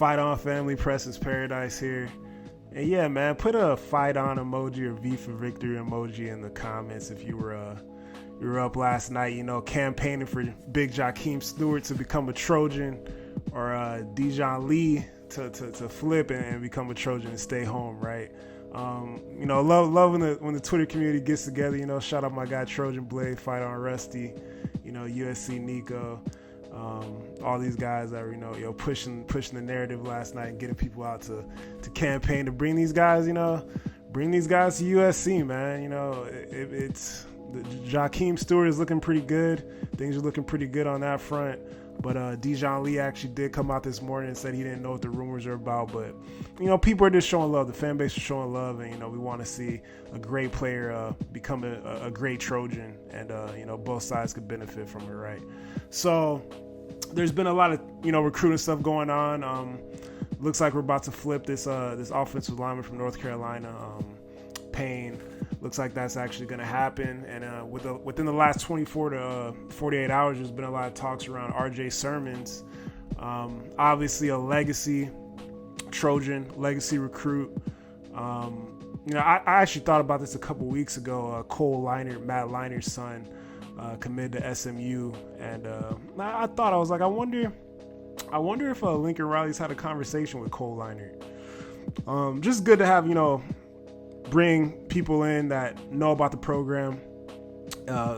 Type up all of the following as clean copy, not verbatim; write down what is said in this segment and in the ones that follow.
Fight On family, Preston's Paradise here. And yeah, man, put a fight on emoji or V for victory emoji in the comments if you were up last night, campaigning for Big Jakeem Stewart to become a Trojan, or Dijon Lee to flip and become a Trojan and stay home, right? Love when the Twitter community gets together. Shout out my guy Trojan Blade, Fight On Rusty, USC Nico, all these guys that were pushing the narrative last night and getting people out to campaign to bring these guys to USC, man. It's Jakeem Stewart is looking pretty good. Things are looking pretty good on that front. But Dijon Lee actually did come out this morning and said he didn't know what the rumors are about. But, people are just showing love. The fan base is showing love. And, we want to see a great player become a great Trojan. And, both sides could benefit from it, right? So there's been a lot of, recruiting stuff going on. Looks like we're about to flip this offensive lineman from North Carolina, Payne. Looks like that's actually going to happen. And within the last 24 to 48 hours, there's been a lot of talks around R.J. Sermons. Obviously a legacy Trojan, legacy recruit. I actually thought about this a couple weeks ago. Matt Liner's son, committed to SMU. And I wonder if Lincoln Riley's had a conversation with Cole Liner. Just good to have, bring people in that know about the program.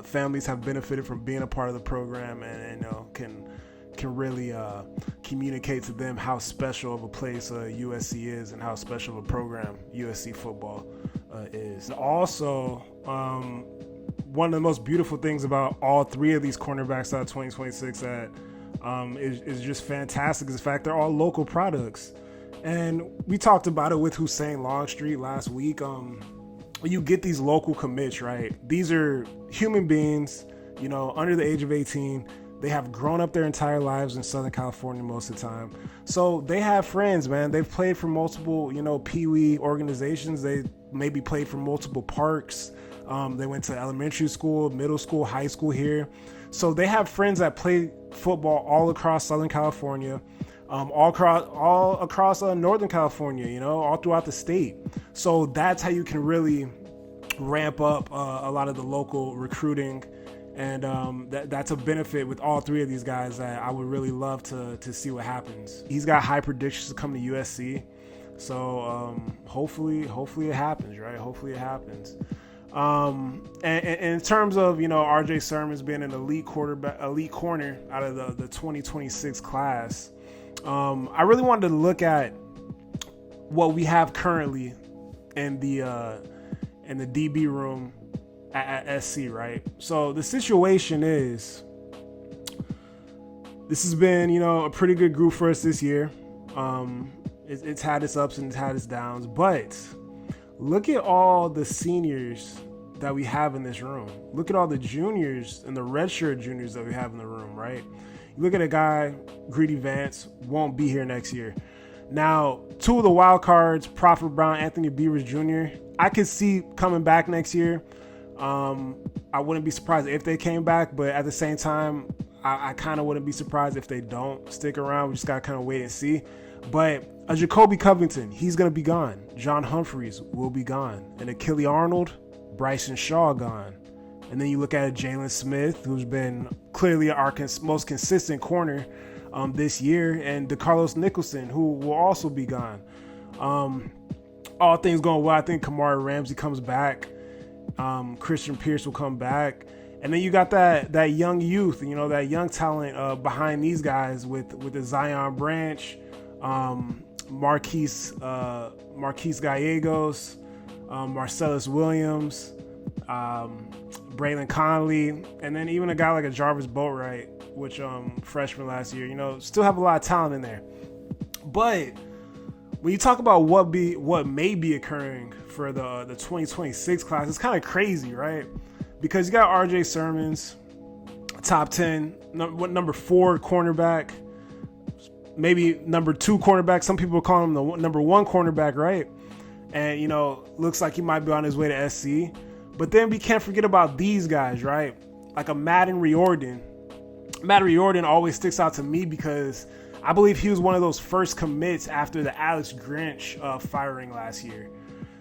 Families have benefited from being a part of the program, and can really communicate to them how special of a place USC is and how special of a program USC football is. Also, one of the most beautiful things about all three of these cornerbacks out of 2026 that is just fantastic is the fact they're all local products. And we talked about it with Hussein Longstreet last week. When you get these local commits, right? These are human beings, under the age of 18. They have grown up their entire lives in Southern California most of the time. So they have friends, man. They've played for multiple, Pee-wee organizations. They maybe played for multiple parks. They went to elementary school, middle school, high school here. So they have friends that play football all across Southern California. All across Northern California, all throughout the state. So that's how you can really ramp up a lot of the local recruiting. And that's a benefit with all three of these guys that I would really love to see what happens. He's got high predictions to come to USC. So hopefully it happens, right? Hopefully it happens. And in terms of, R.J. Sermons being an elite corner out of the 2026 class, I really wanted to look at what we have currently in the DB room at SC, right? So the situation is, this has been, a pretty good group for us this year. It's had its ups and it's had its downs, but look at all the seniors that we have in this room. Look at all the juniors and the redshirt juniors that we have in the room, right? You look at a guy, Greedy Vance, won't be here next year. Now, two of the wild cards, Prophet Brown, Anthony Beavers Jr., I could see coming back next year. I wouldn't be surprised if they came back, but at the same time, I kind of wouldn't be surprised if they don't stick around. We just got to kind of wait and see. But a Jacoby Covington, he's going to be gone. John Humphreys will be gone. And Achille Arnold, Bryson Shaw gone. And then you look at Jalen Smith, who's been clearly our most consistent corner this year, and DeCarlos Nicholson, who will also be gone. All things going well, I think Kamari Ramsey comes back. Christian Pierce will come back. And then you got that young youth, that young talent behind these guys with the Zion Branch, Marquise Gallegos, Marcellus Williams, Braylon Conley, and then even a guy like a Jarvis Boatwright, which freshman last year, still have a lot of talent in there. But when you talk about what may be occurring for the 2026 class, it's kind of crazy, right? Because you got R.J. Sermons, top 10, number 4 cornerback, maybe number 2 cornerback. Some people call him the number 1 cornerback, right? And, looks like he might be on his way to SC. But then we can't forget about these guys, right? Like a Madden Riordan. Madden Riordan always sticks out to me because I believe he was one of those first commits after the Alex Grinch firing last year.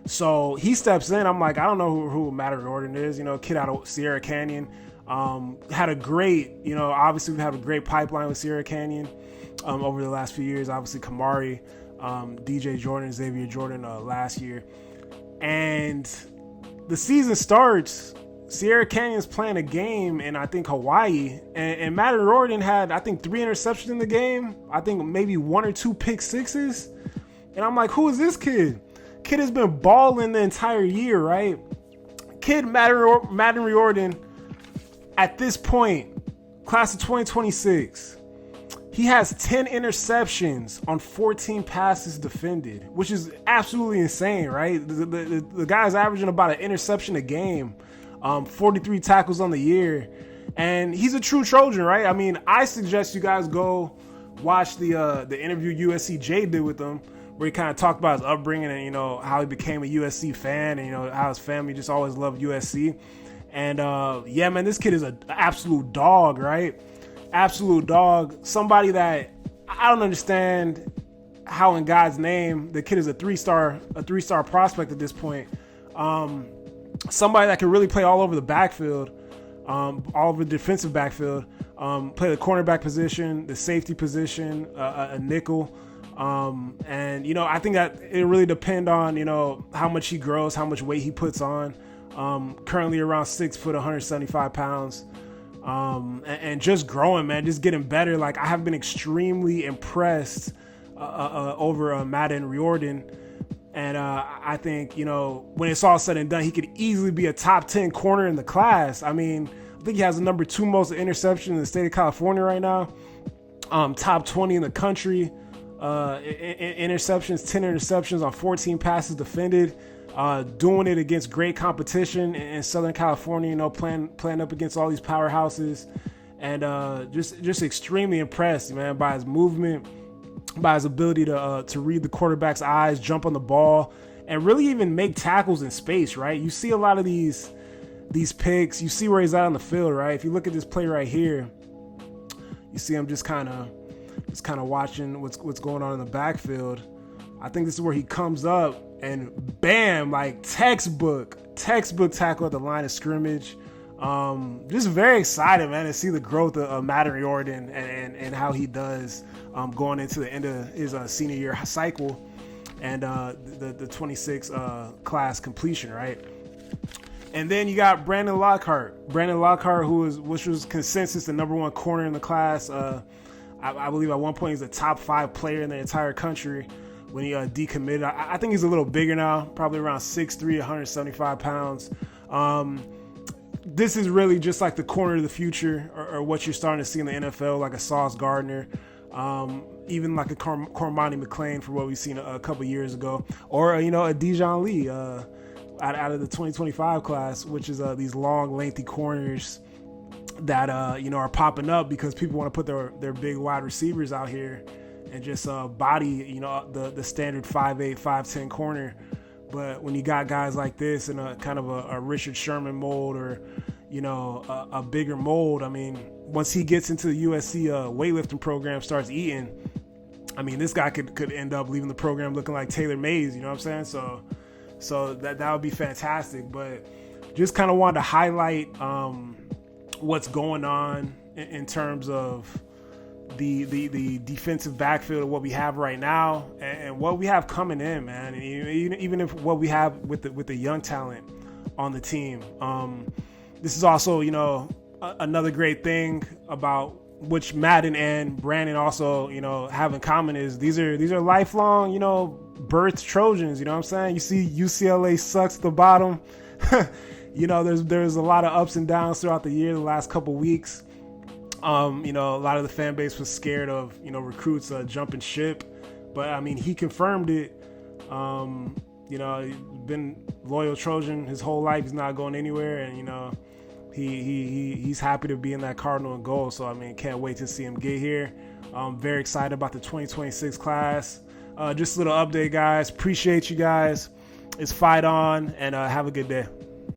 So he steps in. I'm like, I don't know who Matt Ordon is. Kid out of Sierra Canyon. Had a great, obviously we have a great pipeline with Sierra Canyon over the last few years. Obviously Kamari, DJ Jordan, Xavier Jordan last year. And the season starts, Sierra Canyon's playing a game in, I think, Hawaii. And Matt Ordon had, I think, 3 interceptions in the game. I think maybe 1 or 2 pick sixes. And I'm like, who is this kid? Kid has been balling the entire year, right? Kid Matt Ordon, at this point, class of 2026, he has 10 interceptions on 14 passes defended, which is absolutely insane, right? The guy's averaging about an interception a game, 43 tackles on the year, and he's a true Trojan, right? I mean, I suggest you guys go watch the interview USC Jay did with him, where he kind of talked about his upbringing and, how he became a USC fan and, how his family just always loved USC. And yeah, man, this kid is an absolute dog, right? Absolute dog. Somebody that I don't understand how in God's name the kid is a three-star prospect at this point. Somebody that can really play all over the backfield, all over the defensive backfield, play the cornerback position, the safety position, a nickel. And I think that it really depends on how much he grows, how much weight he puts on. Currently around 6 foot, 175 pounds, and just growing, man, just getting better. Like, I have been extremely impressed over Matt Ordon, and I think when it's all said and done, he could easily be a top 10 corner in the class. I mean, I think he has the number 2 most interceptions in the state of California right now, top 20 in the country. Interceptions, 10 interceptions on 14 passes defended, doing it against great competition in Southern California, playing up against all these powerhouses, and just extremely impressed, man, by his movement, by his ability to read the quarterback's eyes, jump on the ball, and really even make tackles in space, right? You see a lot of these picks, you see where he's at on the field, right? If you look at this play right here, you see him just kind of watching what's going on in the backfield. I think this is where he comes up and bam, like textbook tackle at the line of scrimmage. Just very excited, man, to see the growth of Matt Ordon and how he does going into the end of his senior year cycle and the 26 class completion, right? And then you got Brandon Lockart, which was consensus the number 1 corner in the class. I believe at one point he's a top 5 player in the entire country when he decommitted. I think he's a little bigger now, probably around 6'3", 175 pounds. This is really just like the corner of the future, or what you're starting to see in the NFL, like a Sauce Gardner, even like a Cormani McClain for what we've seen a couple years ago, or a Dijon Lee out of the 2025 class, which is these long, lengthy corners that are popping up because people want to put their big wide receivers out here and just body the standard 5'8", 5'10" corner. But when you got guys like this in a kind of a Richard Sherman mold, or a bigger mold, I mean, once he gets into the USC weightlifting program, starts eating, I mean, this guy could end up leaving the program looking like Taylor Mays, you know what I'm saying? So that would be fantastic. But just kind of wanted to highlight what's going on in terms of the defensive backfield of what we have right now and what we have coming in, man. And even if what we have with the young talent on the team. This is also, another great thing about which Madden and Brandon also, have in common is these are lifelong, birth Trojans, you know what I'm saying? You see UCLA sucks at the bottom. There's a lot of ups and downs throughout the year, the last couple weeks. A lot of the fan base was scared of, recruits jumping ship. But, I mean, he confirmed it. Been loyal Trojan his whole life. He's not going anywhere. And, he's happy to be in that Cardinal and gold. So, I mean, can't wait to see him get here. Very excited about the 2026 class. Just a little update, guys. Appreciate you guys. It's Fight On, and have a good day.